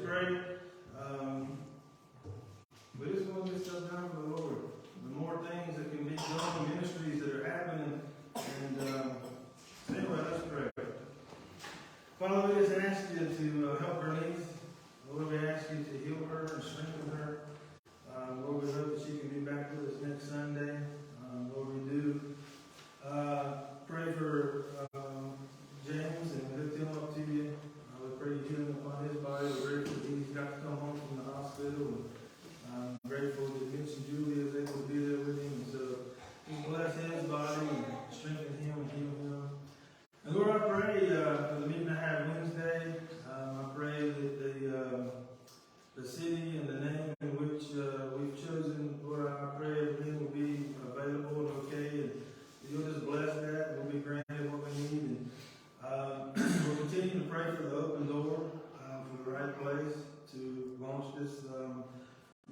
is great. We just want to get stuff done for the Lord. The more things that can be done, ministries that are happening. And anyway, let's pray. Father, we just ask you to help her niece. Lord, we ask you to heal her and strengthen her. Lord, we hope that she can be back with us next Sunday. Lord, we do pray for James and we lift him up to you. We pray healing upon his body. We're grateful that he's got to come home from the hospital. I'm grateful that Vince and Julie is able to be there with him. And so just bless his body and strengthen him and heal him. And Lord, I pray for the meeting I have Wednesday. I pray that the city and the name in which we've chosen, Lord, I pray everything will be available and okay. And you'll just bless that. We'll be granted what we need. And we'll continue to pray for the open door, for the right place to launch this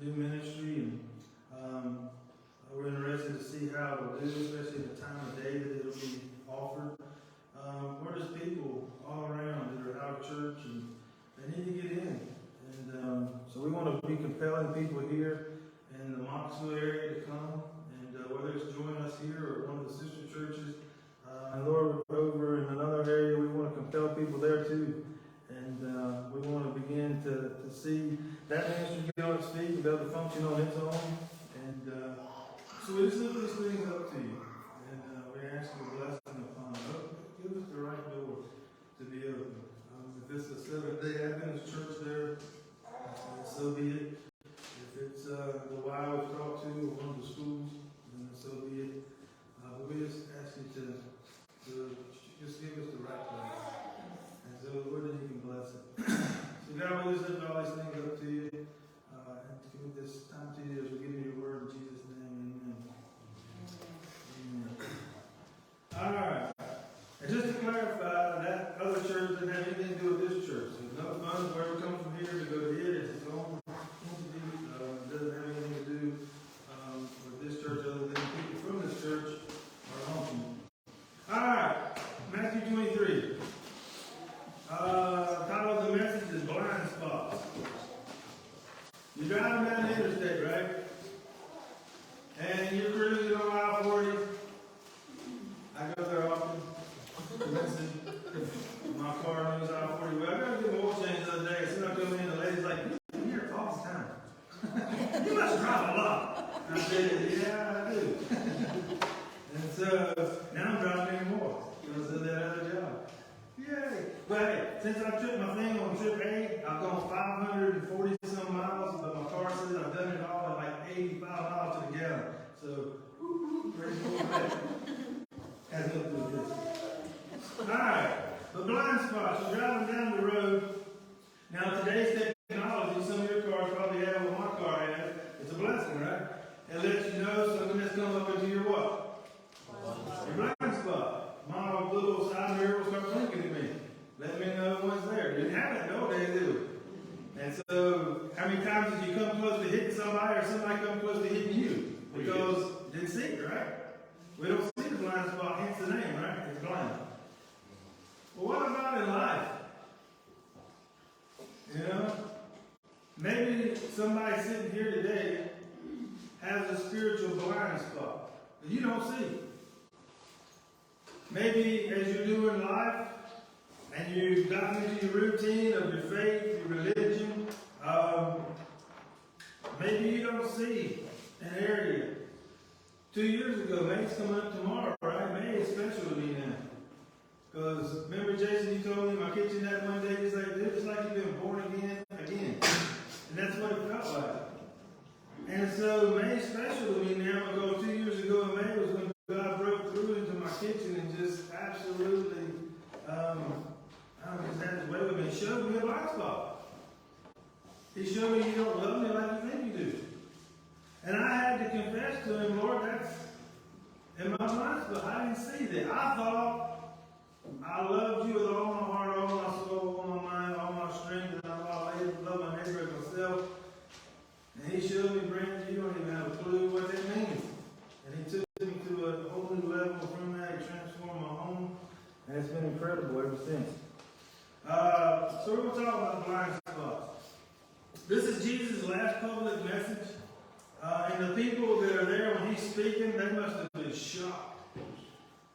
new ministry. And we're interested to see how it'll do, especially the time of day that it'll be offered. We're just people all around that are out of church and they need to get in. And so we want to be compelling people here in the Mocksville area to come. And whether it's join us here or one of the sister churches, and Lord, over in another area, we want to compel people there too. And we want to begin to see that ministry get on its feet and be able to function on its own. And so we just lift these things up to you. And we ask you a blessing upon it. Give us the right door to be open. If it's a Seventh-day Adventist church there, so be it. If it's the Y we've talked to or one of the schools, then so be it. But we just ask you to just give us the right place. And so, Lord, then you can bless it. So, God, we just lift all these things up to you. And give this time to you as we give you your word in Jesus' name. Amen. All right. And just to clarify, that other church doesn't have anything to do with this church. There's no funds wherever it comes from here to go to it. It's its own entity. It doesn't have anything to do with this church other than people from this church are home. All right, Matthew 23. The title of the message is Blind Spots. You're driving down the interstate, right? And you're cruising on I-40. I go there often. Listen, my car knows I-40 well. I got to get my oil change the other day. As soon as I come in, the lady's like, "You're here all the time. You must drive a lot." I said, "Yeah, I do." And so now I'm driving anymore because of that other job. Yay! But hey, since I tripped my thing on trip A, I've gone 540 some miles, but my car says I've done it all at like 85 miles to the gallon. So, pretty cool. Has nothing to do with this. Alright, but blind spots. You're driving down the road. Now, today's technology, some of your cars probably have what my car has. It's a blessing, right? It lets you know something that's coming up into your what? Your blind spot. My little side mirror will start blinking at me. Let me know one's there. Didn't have it nowadays, did we? And so, how many times did you come close to hitting somebody or somebody come close to hitting you? Because you didn't see it, right? We don't see the blind spot, hence the name, right? It's blind. Well, what about in life? You know? Maybe somebody sitting here today has a spiritual blind spot that you don't see. Maybe as you're doing life and you've gotten into your routine of your faith, your religion, maybe you don't see an area. 2 years ago, May's coming up tomorrow, right? May is special to me now. Because remember, Jason, you told me in my kitchen that one day, it's like you've been born again. And that's what it felt like. And so May's special to me now because 2 years ago in May was when God broke through into my kitchen and just absolutely just had his way with me. He showed me a blind spot. He showed me you don't love me like you think you do. And I had to confess to him, Lord, that's in my blind spot. I didn't see that. I thought I loved you with all my heart, all my soul, all my mind, all my strength, and I love my neighbor as myself. And he showed me, Brent, you don't even have a clue what that means. And he took me to a whole new level from that. He transformed my home. And it's been incredible ever since. So we're going to talk about blind spots. This is Jesus' last public message. And the people that are there when he's speaking, they must have been shocked.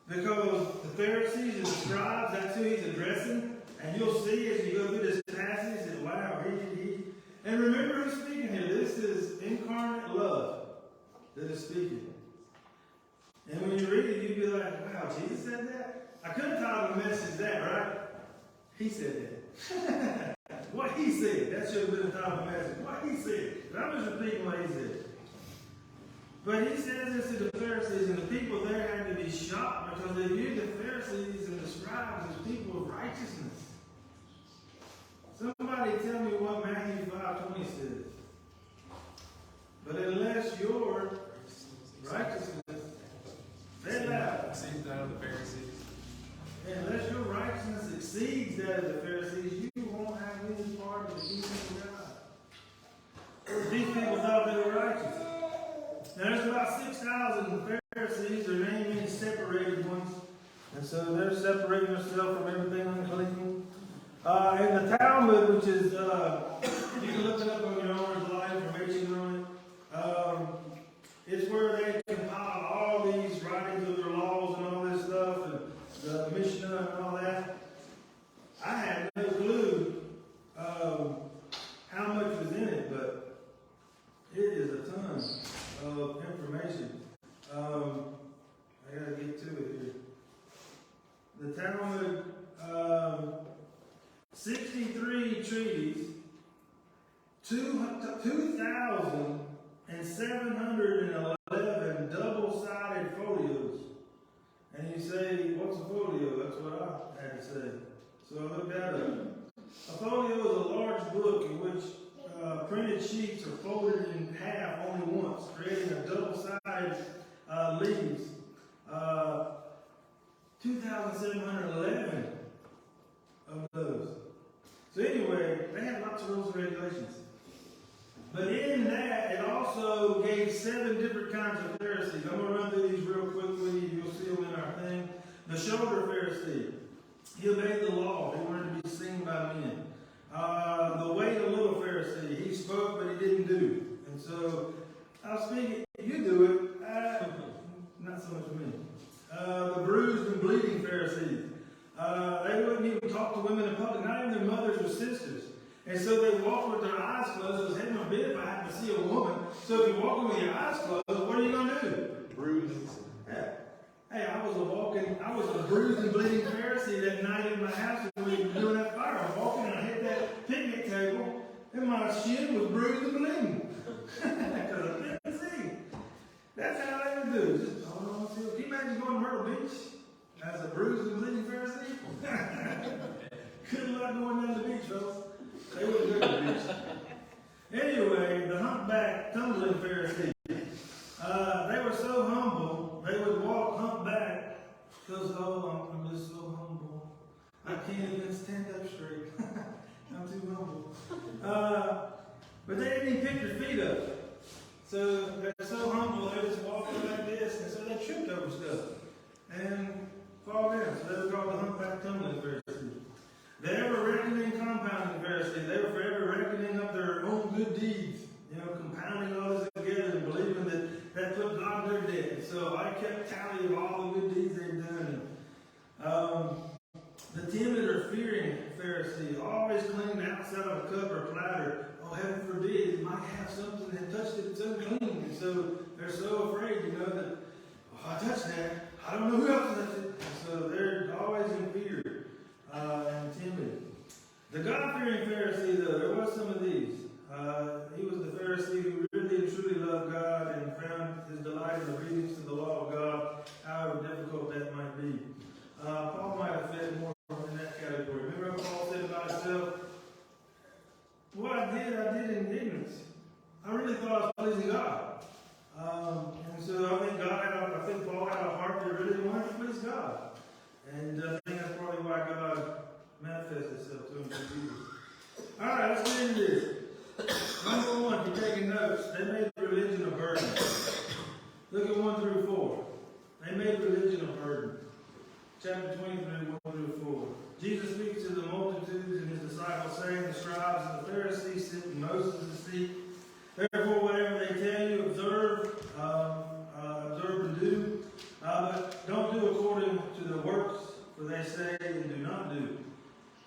Because the Pharisees and the scribes, that's who he's addressing. And you'll see as you go through this passage that, wow, and remember who's speaking here. This is incarnate love that is speaking. And when you read it, you'd be like, wow, Jesus said that? I could have titled the message that, right? He said that. What he said. That should have been the title of the message. What he said. But I'm just repeating what he said. But he says this to the Pharisees, and the people there had to be shocked because they viewed the Pharisees and the scribes as people of righteousness. Somebody tell me what Matthew 5:20 says. But unless your righteousness, say it loud. Exceeds that of the Pharisees. Unless your righteousness exceeds that of the Pharisees, you won't have any part of the kingdom of God. These people thought they were righteous. Now there's about 6,000 Pharisees. Their name means separated ones. And so they're separating themselves from everything unclean. In the Talmud, which is, you can look it up on your own, there's a lot of information on it. It's where they compile all these writings of their laws and all this stuff, and the Mishnah and all that. I had no clue how much was in it, but it is a ton of information. I gotta get to it here. The Talmud, 63 treaties, 2,711 double-sided folios. And you say, what's a folio? That's what I had to say. So I looked that up. A folio is a large book in which printed sheets are folded in half only once, creating a double-sided leaves. 2,711 of those. So anyway, they had lots of rules and regulations. But in that, it also gave 7 different kinds of Pharisees. I'm going to run through these real quickly. You'll see them in our thing. The shoulder Pharisee. He obeyed the law. He wanted to be seen by men. The wait a little Pharisee. He spoke, but he didn't do. And so, I'll speak. You do it. Not so much me. The bruised and bleeding Pharisees. They wouldn't even talk to women in public, not even their mothers or sisters. And so they walked with their eyes closed. It was heaven forbid if I happened to see a woman. So if you're walking with your eyes closed, what are you going to do? Bruises. Yeah. Hey, I was a bruised and bleeding Pharisee that night in my house when we were doing that fire. I'm walking and I hit that picnic table, and my shin was bruised and bleeding. Because I couldn't see. That's how they would do. Just hold on. Can you imagine going to Myrtle Beach as a bruised and bleeding Pharisee? Good luck going down the beach, folks. They wouldn't go to the beach. Anyway, the humpback, tumbling Pharisee. They were so humble, they would walk humpback because, I'm just so humble. I can't even stand up straight. I'm too humble. But they didn't even pick their feet up. So they're so humble, they just walk like this, and so they tripped over stuff and fall down. So they were called the humpback tumbling Pharisee. They were reckoning compounding Pharisee. They were forever reckoning up their own good deeds, compounding all this together and believing that put God in their debt. And so I kept tally of all the good deeds they've done. The timid or fearing Pharisee, always cleaning the outside of a cup or platter. Oh, heaven forbid, it might have something that touched it, it's unclean. And so they're so afraid, that, I touched that. I don't know who else touched it. And so they're always in fear. And timid. The God-fearing Pharisee, though, there was some of these. He was the Pharisee who really and truly loved God and found his delight in obedience to the law of God, however difficult that might be. Paul might have fit more in that category. Remember what Paul said about himself? What I did in ignorance. I really thought I was pleasing God. And so I think Paul had a heart that really wanted to please God. And I think that's probably why God manifested itself to him through Jesus. All right, let's get into this. Number 1, if you're taking notes, they made religion a burden. Look at 1 through 4. They made religion a burden. Chapter 23, 1 through 4. Jesus speaks to the multitudes and his disciples, saying, the scribes and the Pharisees sit in Moses' seat. Therefore, whatever they tell you, observe and do. But don't do according to the works, for they say and do not do.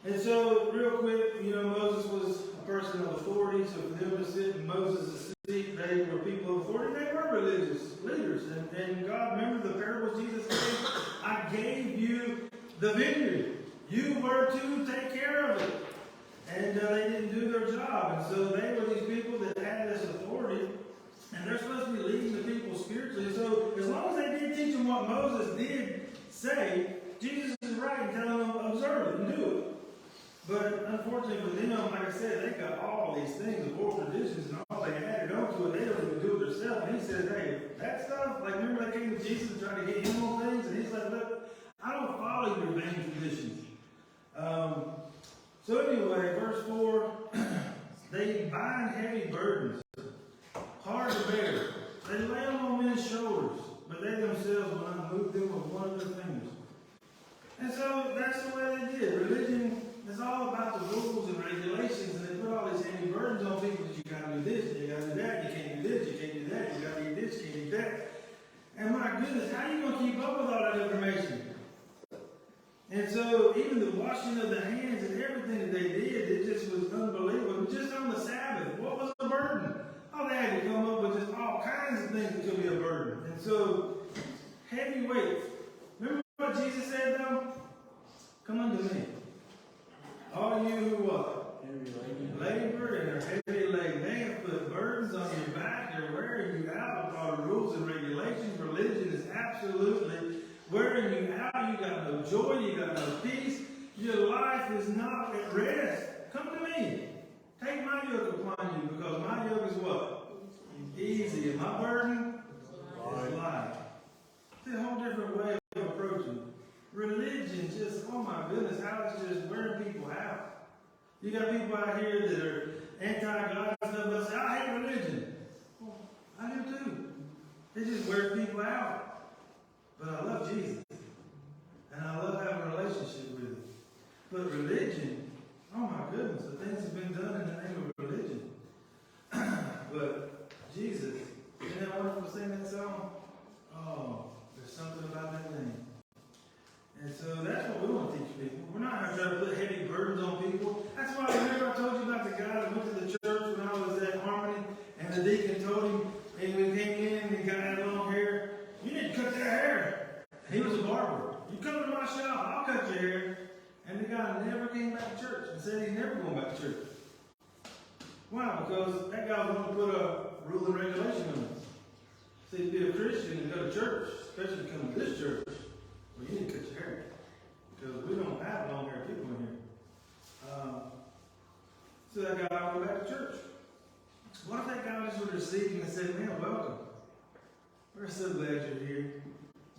And so, real quick, Moses was a person of authority, so for them to sit in Moses' seat, they were people of authority. They were religious leaders. And God, remember the parables Jesus gave? I gave you the vineyard. You were to take care of it. And they didn't do their job. And so they were these people that had this authority. And they're supposed to be leading the people spiritually. So as long as they did teach them what Moses did say, Jesus is right in telling them observe it and do it. But unfortunately for them, like I said, they got all these things of old traditions and all they added onto it. They don't even do it themselves. And he said, hey, that stuff, like remember they came to Jesus and tried to get him on things? And he's like, look, I don't follow your vain traditions. So anyway, verse 4, they bind heavy burdens, hard to bear. They lay them on men's shoulders, but they themselves will not move them with one of their fingers. And so that's the way they did. Religion is all about the rules and regulations, and they put all these heavy burdens on people that you got to do this, you got to do that, you can't do this, you can't do that, you got to eat this, you can't eat that. And my goodness, how are you going to keep up with all that information? And so even the washing of the hands and everything that they did, it just was unbelievable. Just on the Sabbath, what was the burden? Oh, they had to come up with just all kinds of things that could be a burden. And so, heavy weights. Remember what Jesus said though? Come unto me. All you who what? Labor and are heavy laden. They have put burdens on your back. They're wearing you out with all the rules and regulations. Religion is absolutely wearing you out. You got no joy. You got no peace. Your life is not at rest. Come to me. Take my yoke upon you, because my yoke is what? Easy. And my burden is light. It's a whole different way of approaching religion. Just, oh my goodness, how it's just wearing people out. You got people out here that are anti-God and stuff, but say, I hate religion. Well, I do too. It just wears people out. But I love Jesus. And I love having a relationship with him. But religion, oh my goodness, the things have been done in the name of religion. But Jesus, isn't that wonderful to sing that song? Oh, there's something about that name. And so that's what we want to teach people. We're not going to try to put heavy burdens on people. That's why remember I told you about the guy that went to the church when I was at Harmony, and the deacon told him, and when he came in, and the guy had long hair, you need to cut that hair. He was a barber. You come to my shop, I'll cut your hair. And the guy never came back to church and said he's never going back to church. Why? Because that guy was going to put a rule and regulation on us. See, to be a Christian and go to church, especially to come to this church, well, you need to cut your hair. Because we don't have long hair people in here. So that guy went back to church. What if that guy just would have received him and said, man, welcome. We're so glad you're here.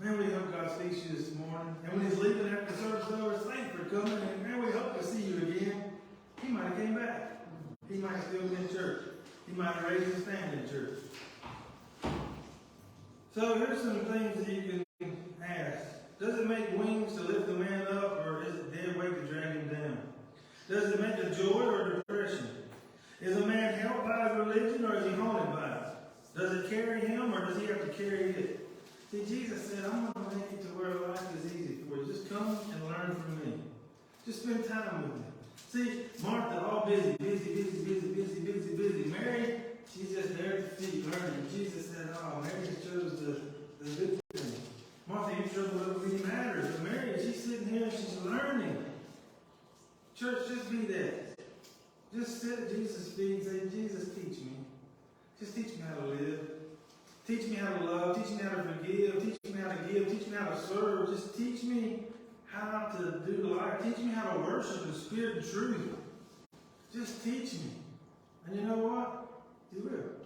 Man, we hope God speaks to you this morning. And when he's leaving after the service is over, thanks for coming. And man, we hope to see you again. He might have came back. He might still be in church. He might have raised his family in church. So here's some things that you can ask. Does it make wings to lift the man up, or is it dead weight to drag him down? Does it make a joy or depression? Is a man helped by his religion, or is he haunted by it? Does it carry him, or does he have to carry it? See, Jesus said, I'm going to make it to where life is easy for you. Just come and learn from me. Just spend time with me. See, Martha, all busy. Mary, she's just there at the feet learning. Jesus said, oh, Mary chose the good thing. Martha, you struggle with what really matters. But Mary, she's sitting here and she's learning. Church, just be that. Just sit at Jesus' feet and say, Jesus, teach me. Just teach me how to live. Teach me how to love. Teach me how to forgive. Teach me how to give. Teach me how to serve. Just teach me how to do life. Teach me how to worship in spirit and truth. Just teach me. And you know what? He will.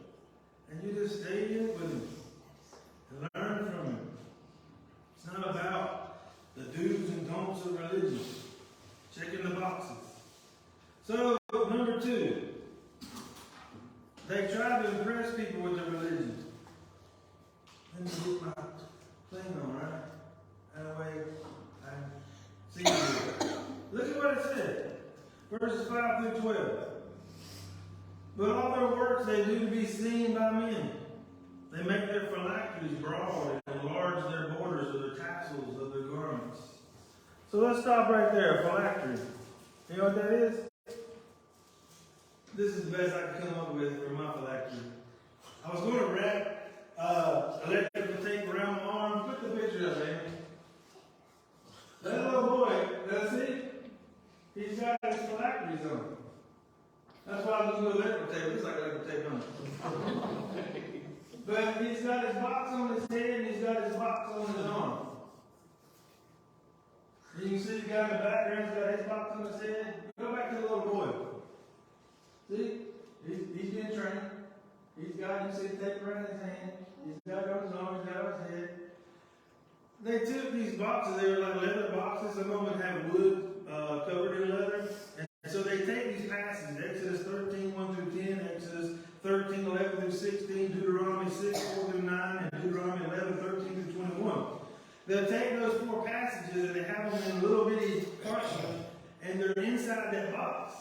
And you just stay in with him and learn from him. It's not about the do's and don'ts of religion. Checking the boxes. So, number 2. They try to impress people with their religion. Let me get my thing on, right? That way I see you. Look at what it said. Verses 5 through 12. But all their works they do to be seen by men. They make their phylacteries broad and enlarge their borders of their tassels of their garments. So let's stop right there, phylactery. You know what that is? This is the best I could come up with for my phylactery. I was going to wrap electrical tape around my arm. Put the picture up, Amy. That little boy, that's it. He's got his phylacteries on. That's why I was going to electrical tape. It looks like electrical tape on it. But he's got his box on his head and he's got his box on his arm. You can see the guy in the background, he's got his box on his head. Go back to the little boy. See? He's being trained. He's got, you see the tape around his hand. He's got it on his arm, he's got it on his head. They took these boxes, they were like leather boxes. Some of them would have wood covered in leather. And so they take these passages, Exodus 13, 1 through 10, Exodus 13, 11 through 16, Deuteronomy 6, 4 through 9, and Deuteronomy 11, 13 through 21. They'll take those four passages and they have them in little bitty parchment, and they're inside that box.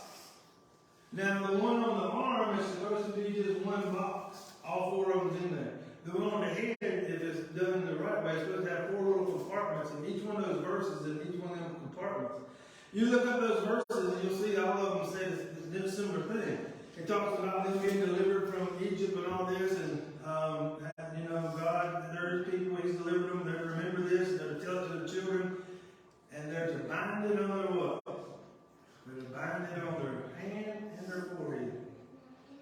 Now, the one on the arm is supposed to be just one box. All four of them's in there. The one on the head, if it's done the right way, it's supposed to have four little compartments, and each one of those verses in each one of them compartments. You look up those verses, and you'll see all of them say this similar thing. It talks about them being delivered from Egypt and all this, and you know, God, there's people, He's delivered them. They're to remember this. They're to tell it to their children, and they're to bind it on their what? They're to bind it on their hand and their forehead.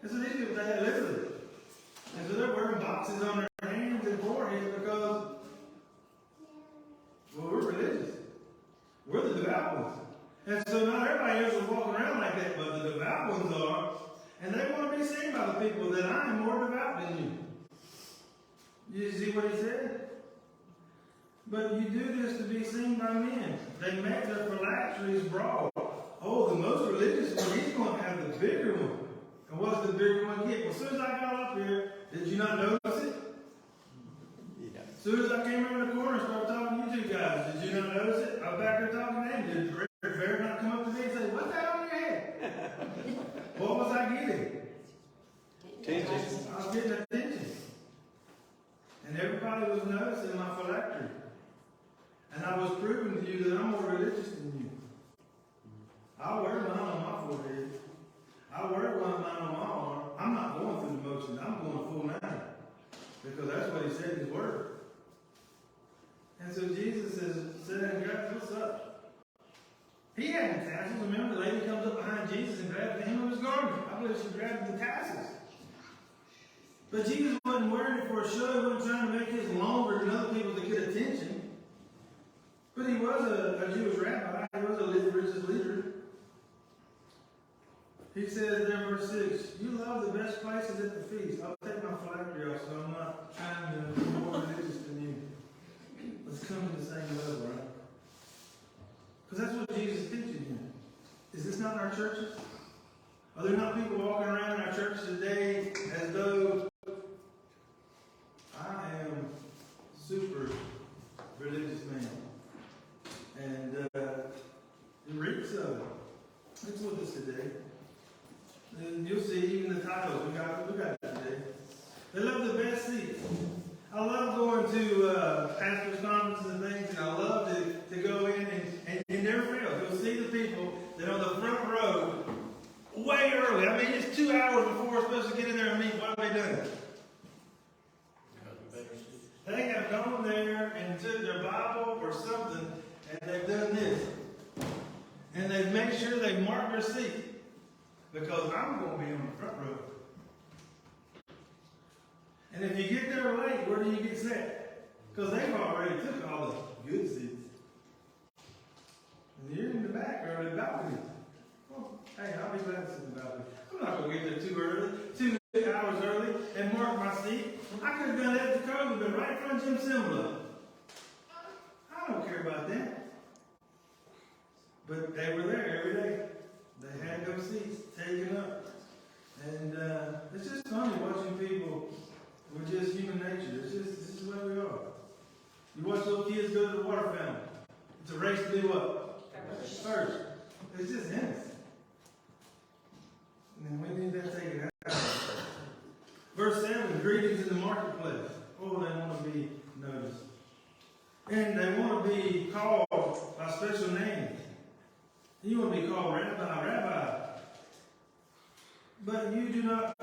And so these people take it literally. And so they're wearing boxes on their hands and forehead because, well, we're religious. We're the devout ones. And so not everybody else is walking around like that, but the devout ones are. And they want to be seen by the people that I am more devout than you. You see what he said? But you do this to be seen by men. They make their phylacteries broad. Oh, the most religious one, he's going to have the bigger one. And what's the bigger one get? Well, as soon as I got up here, did you not notice it? Yeah. As soon as I came around the corner and started talking to you two guys, did you not notice it? I was back there talking to him. Did the bear not come up to me and say, "What's that on your head?" What was I getting? Attention. I was getting attention. And everybody was noticing my phylactery. And I was proving to you that I'm more religious than you. I wear mine on my forehead. I wear one of mine on my arm. I'm not going through the motions. I'm going full 9. Because that's what he said in his word. And so Jesus said, "Guys, what's up?" He had the tassels. Remember, the lady comes up behind Jesus and grabs the hem of his garment. I believe she grabbed the tassels. But Jesus wasn't wearing it for a show. He wasn't trying to make his longer than other people to get attention. But he was a Jewish rabbi. He was a religious leader. He says there in verse 6, "You love the best places at the feast." I'll take my phylactery off, so I'm not trying to be more religious than you. Let's come to the same level, right? Because that's what Jesus teaches you. Is this not our churches? Are there not people walking around in our churches today as though I am super religious man? And it reeks of it. It's with us today. And you'll see even the titles we got today. They love the best seats. I love going to pastors' conferences and things, and I love to go in and it never fails. You'll see the people that are on the front row way early. I mean, it's 2 hours before we're supposed to get in there and meet. What have they done? They have gone there and took their Bible or something, and they've done this. And they've made sure they've marked their seat. Because I'm going to be on the front row. And if you get there late, where do you get set? Because they've already took all the good seats. And you're in the back or the balcony. Well, hey, I'll be glad to sit in the balcony. I'm not going to get there too early, 2 hours early, and mark my seat. I could have done that at the COVID, but right in front of Jim Simla. I don't care about that. But they were there every day. They had those seats taken up. And it's just funny watching people with just human nature. This is where we are. You watch little kids go to the water fountain. It's a race to do what? First. It's just innocent. And we need that taken greetings in the marketplace. Oh, they want to be noticed. And they want to be called by special names. You want to be called Rabbi, Rabbi. But you do not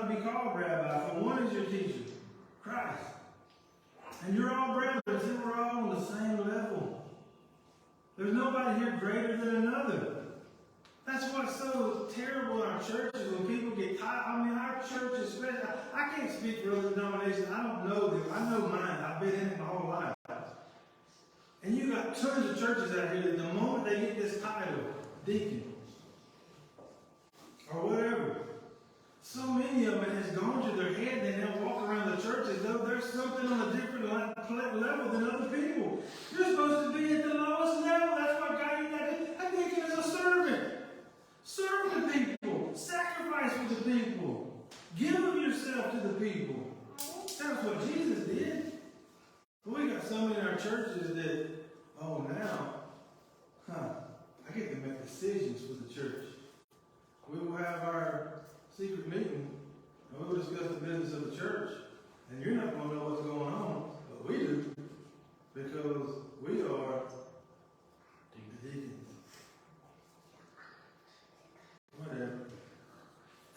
be called Rabbi, for one is your teacher, Christ. And you're all brethren, so we're all on the same level. There's nobody here greater than another. That's what's so terrible in our churches when people get tired. I mean, our church especially, I can't speak for other denominations. I don't know them. I know mine. I've been in it my whole life. And you got tons of churches out here that the moment they get this title, deacon, or whatever, so many of it has gone to their head, they now walk around the church as though there's something on a different level than other people. You're supposed to be at the lowest level. That's why God, you got to, a deacon is a servant. Serve the people. Sacrifice for the people. Give of yourself to the people. That's what Jesus did. But we got some in our churches that, oh, now, I get to make decisions for the church. We will have our secret meeting, and we will discuss the business of the church. And you're not going to know what's going on, but we do, because we are the deacons. Whatever.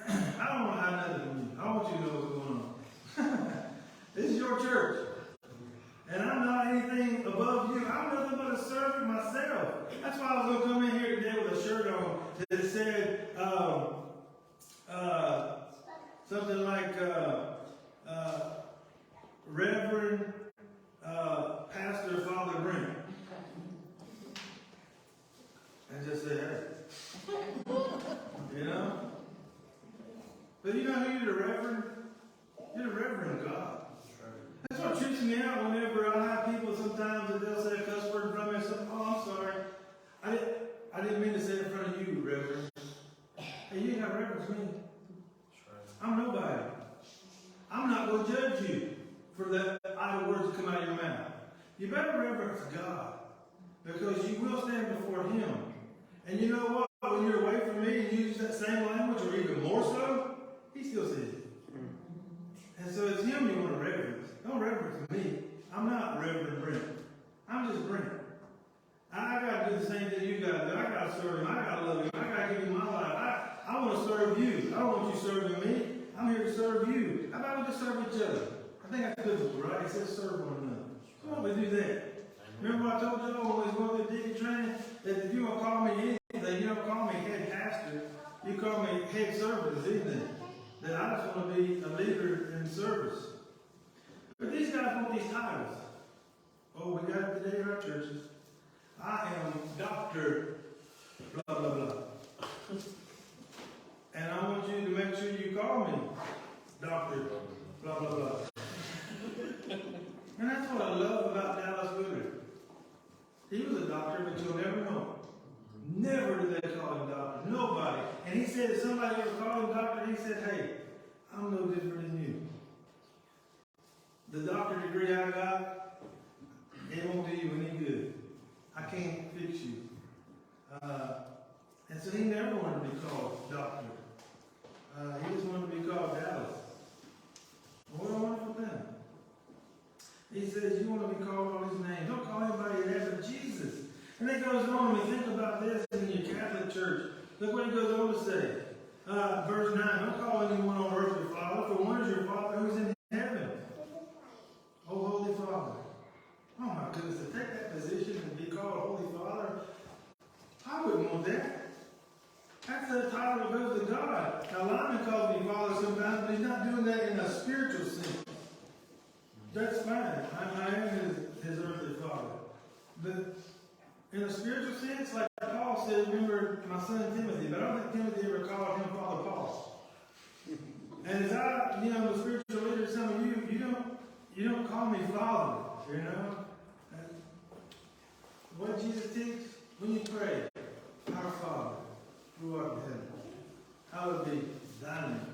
I don't want to hide nothing from you. I want you to know what's going on. This is your church. And I'm not anything above you. I'm nothing but a servant myself. That's why I was going to come in here today with a shirt on that said something like Reverend Pastor Father Brent. And just say, hey. You know? But you know who you're the Reverend? You're the Reverend God. That's what trips me out whenever I have people sometimes that they'll say a cuss word in front of me and say, oh, I'm sorry. I didn't mean to say it in front of you, Reverend. Hey, you ain't got reverence me. I'm nobody. I'm not going to judge you for the idle words that come out of your mouth. You better reverence God, because you will stand before Him. And you know what? When you're away from me and you use that same language, or even more so, He still sees it. And so it's Him you want to reverence. Don't reverence me. I'm not Reverend Brent. I'm just Brent. I got to do the same thing you got to do. I got to serve Him. I got to love Him. I got to give Him my life. I want to serve you. I don't want you serving me. I'm here to serve you. How about we just serve each other? I think that's biblical, right? It says serve one another. So why don't we do that? Remember what I told you when we was going through deacon training? That if you want to call me anything, you don't call me head pastor. You call me head servant this evening. That I just want to be a leader in service. But these guys want these titles. Oh, we got it today in our churches. I am Dr. blah, blah, blah. And I want you to make sure you call me Dr. blah, blah, blah. And that's what I love about Dallas Woodard. He was a doctor, but you'll never know. Never did they call him doctor. Nobody. And he said if somebody ever called him doctor, he said, hey, I'm no different than you. The doctor degree I got, it won't do you any good. I can't fix you. And so he never wanted to be called doctor. He just wanted to be called Dallas. What a wonderful thing. He says, you want to be called all these names. Don't call anybody that but Jesus. And it goes on, we think about this in your Catholic Church. Look what he goes on to say. Verse 9, don't call anyone on earth your Father, for one is your Father who is in heaven. Oh, Holy Father. Oh my goodness, to take that position and be called Holy Father, I wouldn't want that. That's the title that goes to God. Now, Lyman calls me Father sometimes, but he's not doing that in a spiritual sense. That's fine. I am his earthly father. But in a spiritual sense, like Paul said, remember my son Timothy, but I don't think Timothy ever called him Father Paul. And as I, the spiritual leader, some of you don't call me Father, What Jesus teach? When you pray, our Father, who art in heaven, hallowed be thy name.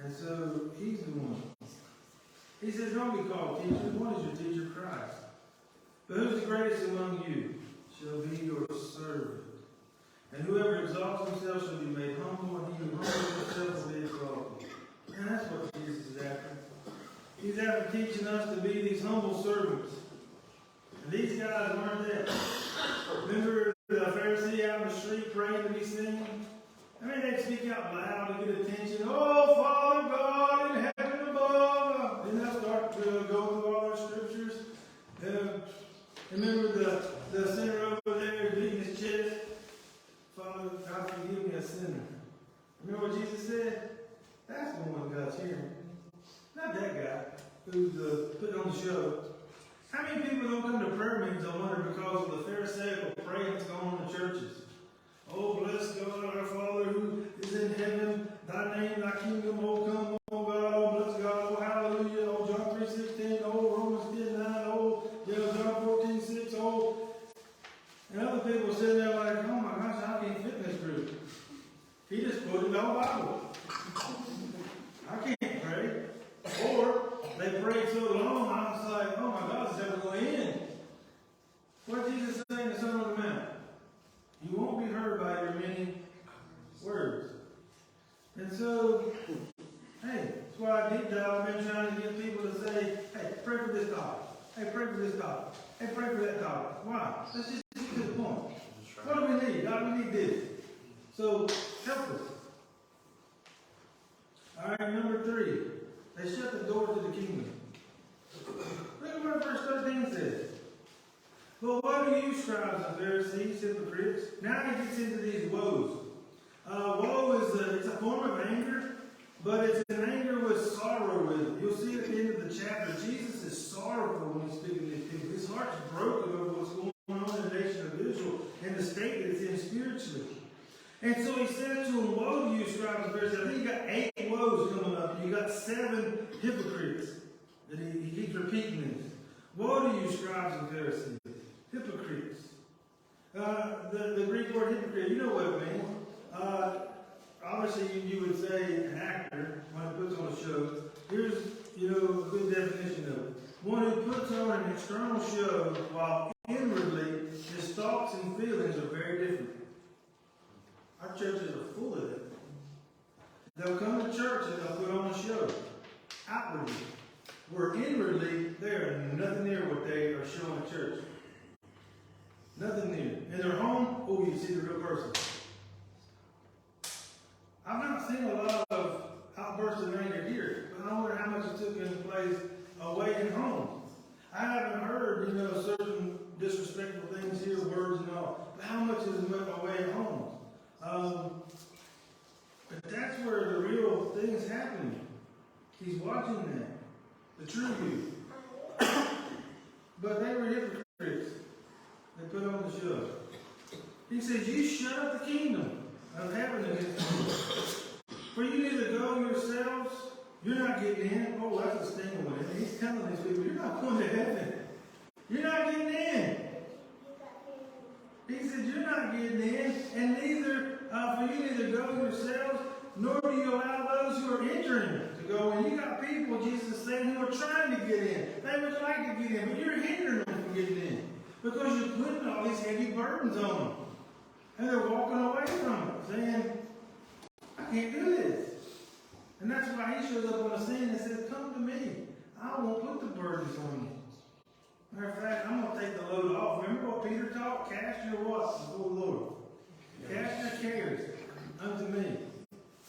And so he's the one. He says, don't be called teacher. One is your teacher, Christ. But who's the greatest among you shall be your servant. And whoever exalts himself shall be made humble, and he who humbles himself will be exalted. And are teaching us to be these humble servants. And these guys weren't that. Remember the Pharisee out in the street praying to be seen? I mean, they'd speak out loud to get attention. Oh, Father God in heaven above. Then they'll start to go through all their scriptures. Remember the sinner over there beating his chest? Father, God, forgive me a sinner. Remember what Jesus said? That's the one God's hearing. Not that guy who's putting on the show. How many people don't come to prayer meetings, I wonder, because of the Pharisaical praying that's going on in churches? Oh, bless God, our Father who is in heaven. Thy name, thy kingdom, oh, come, oh, God, oh, bless God, oh, hallelujah, oh, John 3:16, oh, Romans 10:9, oh, John 14:6, oh. And other people sitting there like, oh my gosh, I can't fit in this group. He just quoted the whole Bible. I can't pray. Or they prayed so long, I was like, oh my God, it's never going to end. What did Jesus say in the Sermon on the Mount? You won't be heard by your many words. And so, hey, that's why deep down I've been trying to get people to say, hey, pray for this topic. Hey, pray for this topic. Hey, pray for that topic. Why? Let's just get to the point. What do we need? God, we need this. So, help us. All right, number 3. They shut the door to the kingdom. Look at what verse 13 says. But what do you, scribes and Pharisees, hypocrites? Now he gets into these woes. Woe is it's a form of anger, but it's an anger with sorrow with it. You'll see at the end of the chapter, Jesus is sorrowful when he's speaking to these people. His heart's broken over what's going on in the nation of Israel and the state that it's in spiritually. And so he said to them, woe to you, scribes and Pharisees. I think you got 8 woes coming up, and you got 7 hypocrites. And he keeps repeating this. Woe to you, scribes and Pharisees, hypocrites. The Greek word hypocrite, you know what it means. Obviously, you would say an actor when he puts on a show. Here's, a good definition of it. One who puts on an external show while inwardly his thoughts and feelings are very different. Our churches are full of that. They'll come to church and they'll put on a show. Outwardly. Where inwardly, they are nothing near what they are showing at church. Nothing near. In their home, oh, you see the real person. I've not seen a lot of outbursts of anger here, but I wonder how much it took in place away in home. I haven't heard, certain disrespectful things here, words and all, but how much is away at home? But that's where the real thing is happening. He's watching that. The true you. But they were hypocrites. They put on the show. He says, you shut up the kingdom of heaven against you. For you neither go yourselves, you're not getting in. Oh, that's a sting one. He's telling these people, you're not going to heaven. You're not getting in. He said, you're not getting in, and for you neither go yourselves, nor do you allow those who are entering to go in. You got people, Jesus is saying, who are trying to get in. They would like to get in, but you're hindering them from getting in. Because you're putting all these heavy burdens on them. And they're walking away from it, saying, I can't do this. And that's why he shows up on the scene and says, come to me. I won't put the burdens on you. Matter of fact, I'm going to take the load off. Remember what Peter taught? Cast your what before the Lord? Cast your cares unto me,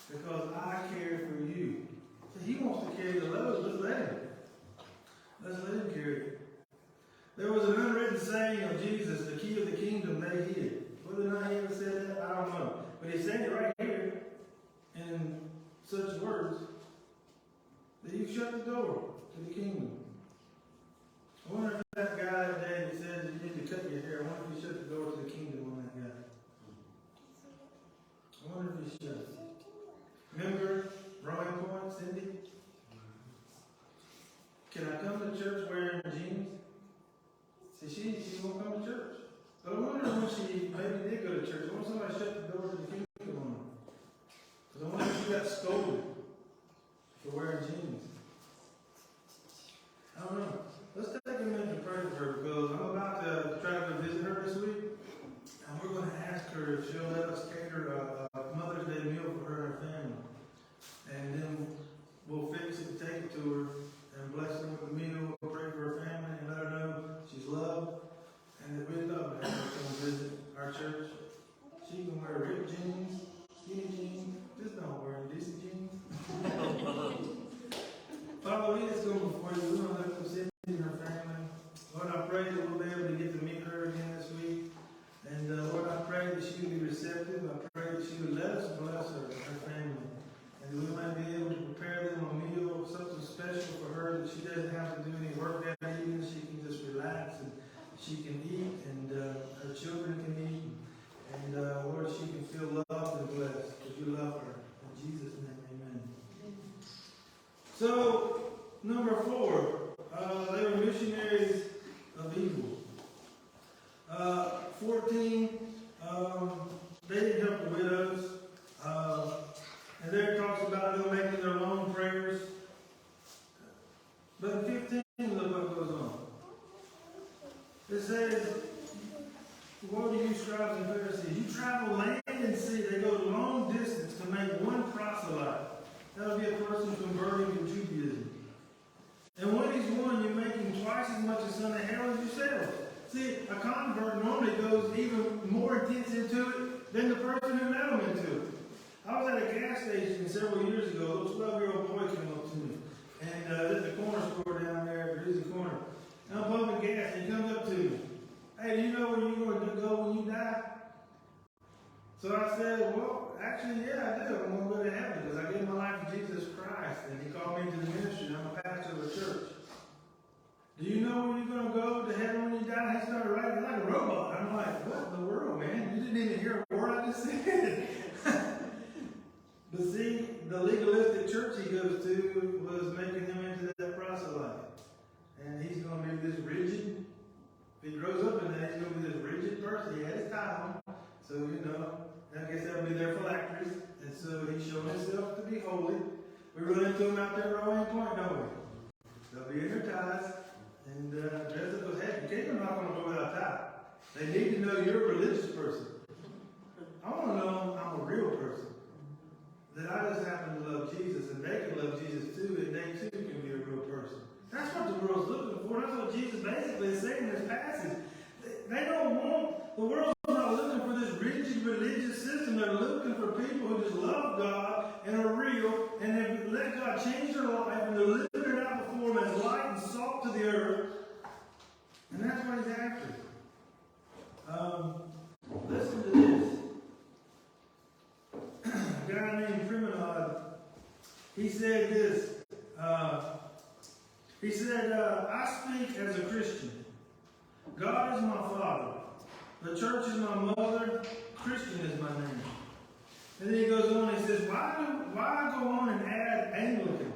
because I care for you. So he wants to carry the load. Let's let him. Let's let him carry it. There was an unwritten saying of Jesus, the key of the kingdom they hid. Whether or not he ever said that, I don't know. But he said it right here in such words that you shut the door to the kingdom. I wonder if that guy that day that says you need to cut your hair, I wonder if he shut the door to the kingdom on that guy. I wonder if he shut. Remember Brian Point, Cindy? Can I come to church wearing jeans? See, she won't come to church. But I wonder when she maybe did go to church. I wonder if somebody shut the door to the kingdom on her. Because I wonder if she got scolded for wearing jeans. I don't know. Let's take a minute to pray for her, because I'm about to try to visit her this week. And we're going to ask her if she'll let us cater a Mother's Day meal for her and her family. And then we'll fix it, take it to her, and bless them with the In Jesus' name, amen. So, number 4, they were missionaries of evil. 14, they didn't help the widows. And there it talks about them making their own prayers. But in 15, look what goes on. It says, woe to you, scribes and Pharisees. You travel land and sea. They go long distance to make one proselyte. That would be a person converting to Judaism. And when he's one, you're making twice as much a son of hell as yourselves. See, a convert normally goes even more intense into it than the person who led them into it. I was at a gas station several years ago. A little 12-year-old boy came up to me. And there's a corner store down there at the Breezy Corner. And I'm pumping gas, and he comes up to me. Hey, do you know where you're going to go when you die? So I said, well, actually, yeah, I do. I'm going to go to heaven because I gave my life to Jesus Christ. And he called me into the ministry, and I'm a pastor of a church. Do you know where you're going to go to heaven when you die? And he started writing like a robot. I'm like, what in the world, man? You didn't even hear a word I just said. But see, the legalistic church he goes to was making him into that proselyte. And he's going to be this rigid. If he grows up in that, he's going to be this rigid person. He had his tie on. So, I guess that would be their phylacteries. And so he's showing himself to be holy. We run into him out there at Rowan Point, don't we? They'll be in their ties. And dressed up as heck. You can't knock on the door without a tie. They need to know you're a religious person. I want to know I'm a real person. That I just happen to love Jesus, and they can love Jesus too, and they too can be a real person. That's what the world's looking for. That's what Jesus basically is saying in this passage. They don't want, the world's not looking for this rigid religious system. They're looking for people who just love God and are real, and have let God change their life, and they're living it out before them as light and salt to the earth. And that's what he's after. Listen to this. A guy named Criminal, he said this. He said, I speak as a Christian. God is my father. The church is my mother. Christian is my name. And then he goes on and he says, why go on and add Anglican,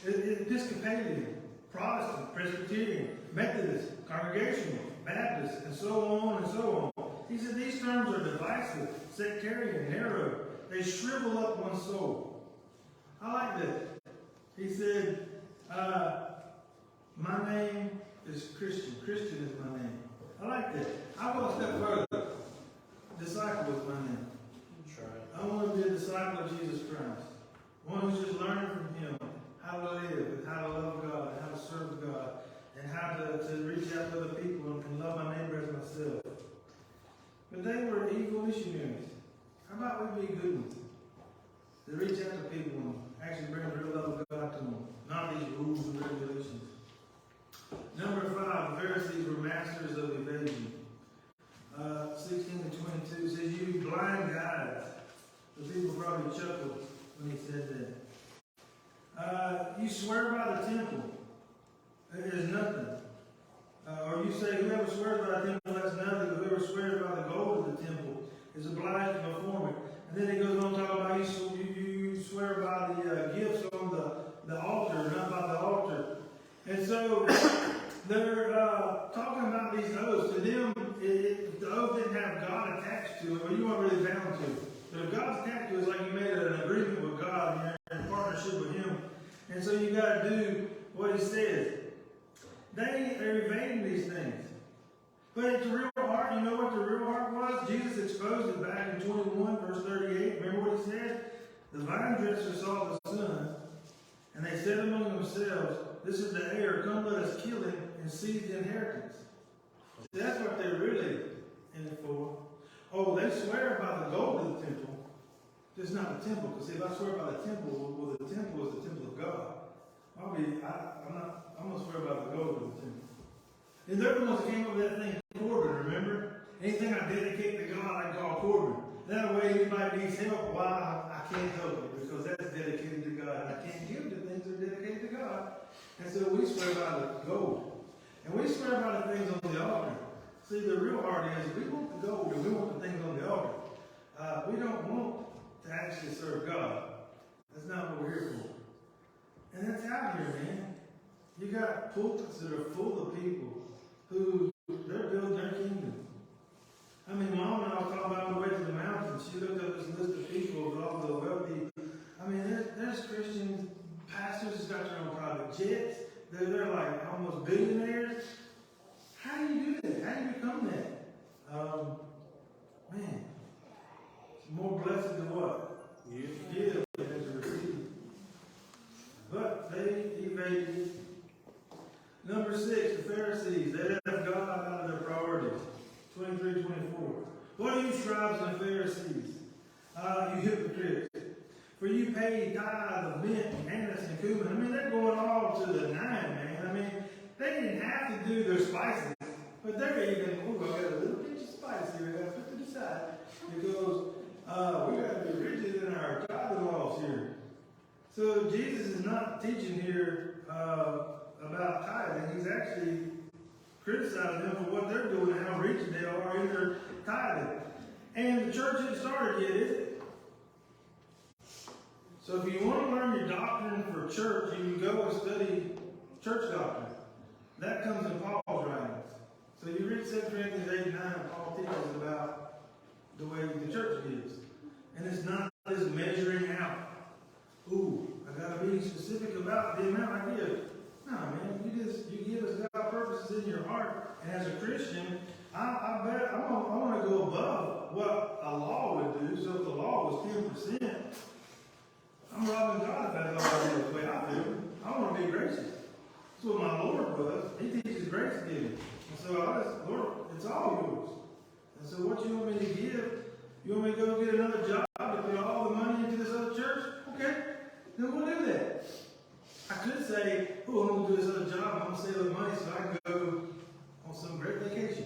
Episcopalian, Protestant, Presbyterian, Methodist, Congregational, Baptist, and so on and so on. He said these terms are divisive, sectarian, narrow. They shrivel up one's soul. I like that. He said, my name is Christian. Christian is my name. I like that. I'll go a step further. Disciple is my name. I want to be a disciple of Jesus Christ. One who's just learning from him how to live and how to love God and how to serve God and how to reach out to other people and love my neighbor as myself. But they were evil missionaries. How about we be good ones? To reach out to people and actually bring the real love of God to them, not these rules and regulations. Number 5, the Pharisees were masters of evasion. 16 to 22 says, you blind guides. The people probably chuckled when he said that. You swear by the temple. It is nothing. Or you say, whoever swears by the temple, that's nothing. Whoever swears by the gold of the temple is obliged to perform it. And then he goes on to talk about you swear by the gifts on the altar, not by the altar. And so they're talking about these oaths. To them, the oath didn't have God attached to it, or you weren't really bound to it. But if God's attached to it, it's like you made an agreement with God and you're in partnership with Him. And so you got to do what He says. They are evading these things. But at the real heart, you know what the real heart was? Jesus exposed it back in 21, verse 38. Remember what He said? The vine dressers saw the son, and they said among themselves, this is the heir, come let us kill him and seize the inheritance. See, that's what they're really in it for. Oh, they swear by the gold of the temple, just not the temple. Because if I swear by the temple, well, the temple is the temple of God. I'm going to swear by the gold of the temple. And they're the ones that came up with that thing, Corbin, remember? Anything I dedicate to God, I call Corbin. That way anybody needs help, why I can't help it, because that's dedicated to God. And I can't give to things that are dedicated to God. And so we swear by the gold. And we swear by the things on the altar. See, the real heart is we want the gold and we want the things on the altar. We don't want to actually serve God. And that's out here, man. You got pulpits that are full of people who they're building their kingdom. I mean, Mom and I were talking about on the way to the mountains. She looked up this list of people of all the wealthy. I mean, there's Christian pastors who's got their own private jets. They're like almost billionaires. How do you do that? How do you become that? Man, it's more blessed to what? Give than to receive. But they evaded it. Number 6, the Pharisees. They left God out of their priorities. 23, 24. What are you scribes and Pharisees? You hypocrites. For you pay tithe of mint and anise and cumin. I mean, they're going all to the 9, man. I mean, they didn't have to do their spices. But they're even, I got a little pinch of spice here. I got to put to the side. Because we got to be rigid in our tithing laws here. So Jesus is not teaching here about tithing. He's actually criticizing them for what they're doing and how rigid they are in their tithing. And the church isn't started yet, is it? So if you want to learn your doctrine for church, you can go and study church doctrine. That comes in Paul's writings. So you read 2 Corinthians 8 and 9, Paul teaches about the way the church gives. And it's not this measuring out. Ooh, I got to be specific about the amount I give. No, man, you give as God purposes in your heart. And as a Christian, I bet I want to go above what a law would do. So if the law was 10%, I'm robbing God if that's all I do the way I feel. I want to be gracious. That's what my Lord was. He teaches grace giving. And so Lord, it's all yours. And so what you want me to give? You want me to go get another job to put all the money into this other church? Okay, then we'll do that. I could say, oh, I'm going to do this other job. I'm going to save up money so I can go on some great vacation.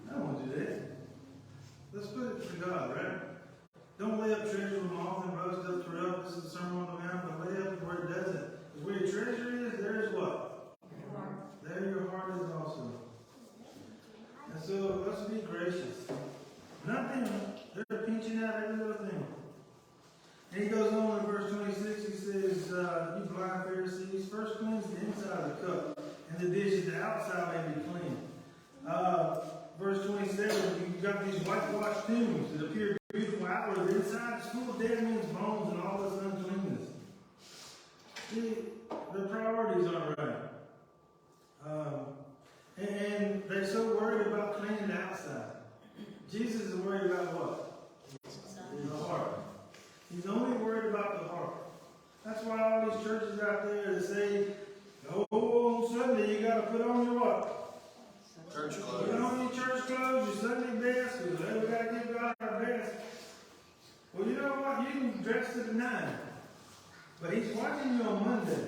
I don't want to do that. Let's put it to God, right? Don't lay up treasure with moth and rust up to rub. This is the Sermon on the Mount. But lay up where it doesn't. Because where your treasure is, there is what? There your heart is also. And so let's be gracious. Nothing. They're pinching out every little thing. And he goes on in verse 26. He says, you blind Pharisees, first cleanse the inside of the cup, and the dishes, the outside may be clean. Verse 27, you've got these whitewashed tombs that appear beautiful outwardly. The inside is full of dead men's bones and all this uncleanness. See, their priorities aren't right. And they're so worried about cleaning the outside. Jesus is worried about what? The heart. He's only worried about the heart. That's why all these churches out there that say, oh, on Sunday you got to put on your what? Church clothes. Put on your church clothes, your Sunday best, because we got to give God our best. Well, you know what? You can dress to the 9. But he's watching you on Monday.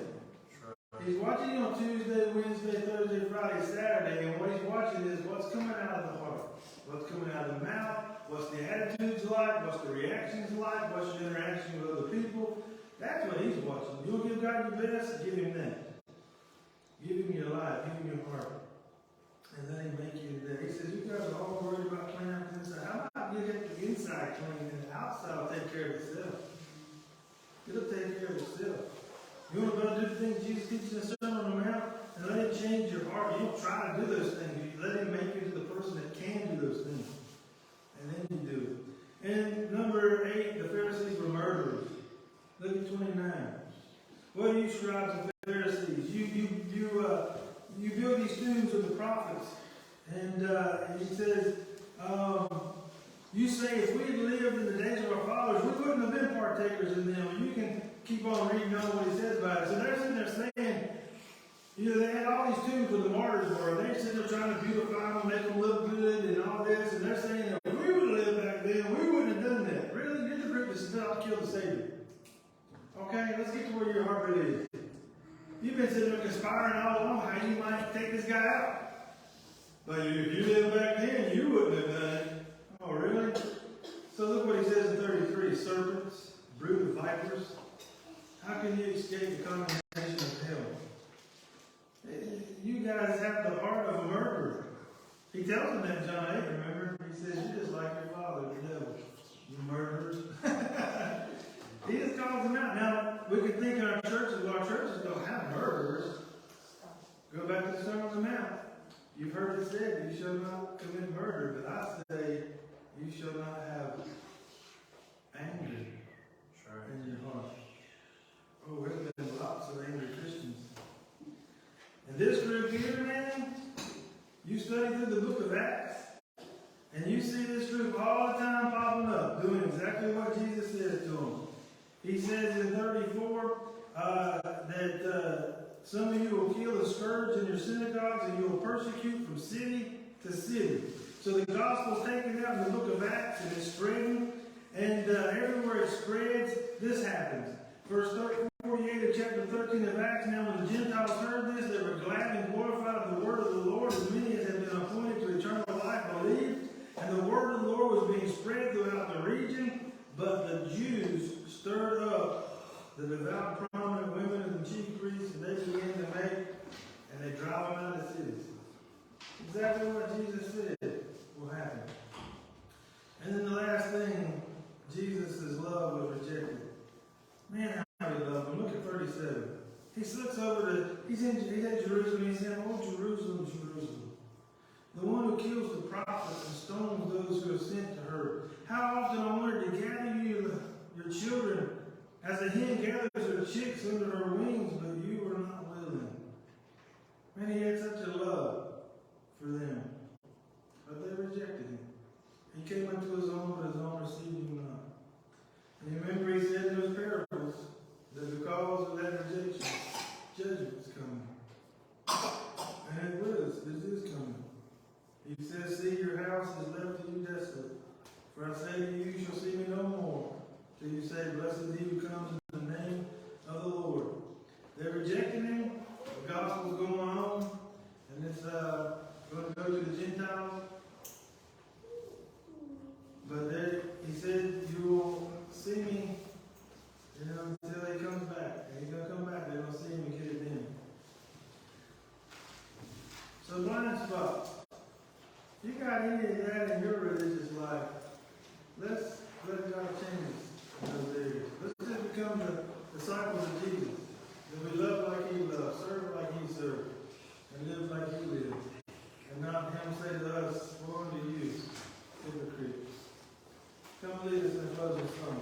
He's watching you on Tuesday, Wednesday, Thursday, Friday, Saturday, and what he's watching is what's coming out of the heart. What's coming out of the mouth, what's the attitudes like, what's the reactions like, what's your interaction with other people. That's what he's watching. You'll give God your best, give him that. Give him your life, give him your heart. And let him make you that. He says, you guys are all worried about cleaning up the inside. How about you get the inside clean and the outside will take care of itself? It'll take care of itself. You want to do the things Jesus teaches in the Sermon on the Mount and let him change your heart. You don't try to do those things. You let him make you into the person that can do those things. And then you do it. And number 8, the Pharisees were murderers. Look at 29. What do you scribes and Pharisees? You build these tombs of the prophets. And he says, you say if we had lived in the days of our fathers, we wouldn't have been partakers in them. You can keep on reading on what he says about it. So they're sitting there saying, they had all these tombs where the martyrs were. They're sitting there trying to beautify them, make them look good and all this. And they're saying, if we would have lived back then, we wouldn't have done that. Really? You're the group that set out to kill the Savior. Okay, let's get to where your heart really is. You've been sitting there conspiring all along how you might take this guy out. But if you lived back then, you wouldn't have done it. Oh, really? So look what he says in 33. Serpents, brood of vipers. How can you escape the condemnation of hell? You guys have the heart of a murderer. He tells them that in John 8, remember? He says, you're just like your father, the devil. You murderers. He just calls them out. Now, we can think in our churches, well, our churches don't have murderers. Go back to the Sermon on the Mount. You've heard it said, you shall not commit murder, but I say, you shall not have anger in your heart. Oh, there's been lots of angry Christians. And this group here, man, you study through the book of Acts, and you see this group all the time popping up, doing exactly what Jesus said to them. He says in 34 that some of you will kill the scourge in your synagogues, and you will persecute from city to city. So the gospel is taken out in the book of Acts, and it's spreading. And everywhere it spreads, this happens. Verse 48 of chapter 13 of Acts, now when the Gentiles heard this, they were glad and glorified the word of the Lord, as many as had been appointed to eternal life believed. And the word of the Lord was being spread throughout the region. But the Jews stirred up the devout prominent women and the chief priests, and they began to make, and they drive them out of the cities. Exactly what Jesus said will happen. And then the last thing, Jesus' love was rejected. Man, how he loved him. Look at 37. He looks over to, he's at Jerusalem, he's saying, oh, Jerusalem, Jerusalem, the one who kills the prophets and stones those who are sent to her. How often I wanted to gather you, your children, as a hen gathers her chicks under her wings, but you were not willing. Man, he had such a love for them, but they rejected him. He came unto his own, but his own received him not. And you remember he said in those parables that because of that rejection, judgment's coming. And it is coming. He says, see, your house is left to you desolate. For I say to you, you shall see me no more, till you say, blessed is he who comes in the name of the Lord. They're rejecting him. The gospel's going on. And it's going to go to the Gentiles. But he said, you will see me, until he comes back. And he's going to come back. They're going to see him and get it in. So blind spots. If you got any of that in your religious life, let's let God change us in those areas. Let's just become the disciples of Jesus. That we love like he loved, serve like he served, and live like he lived. And not him say to us, woe unto you, hypocrites. Come lead us in closing song.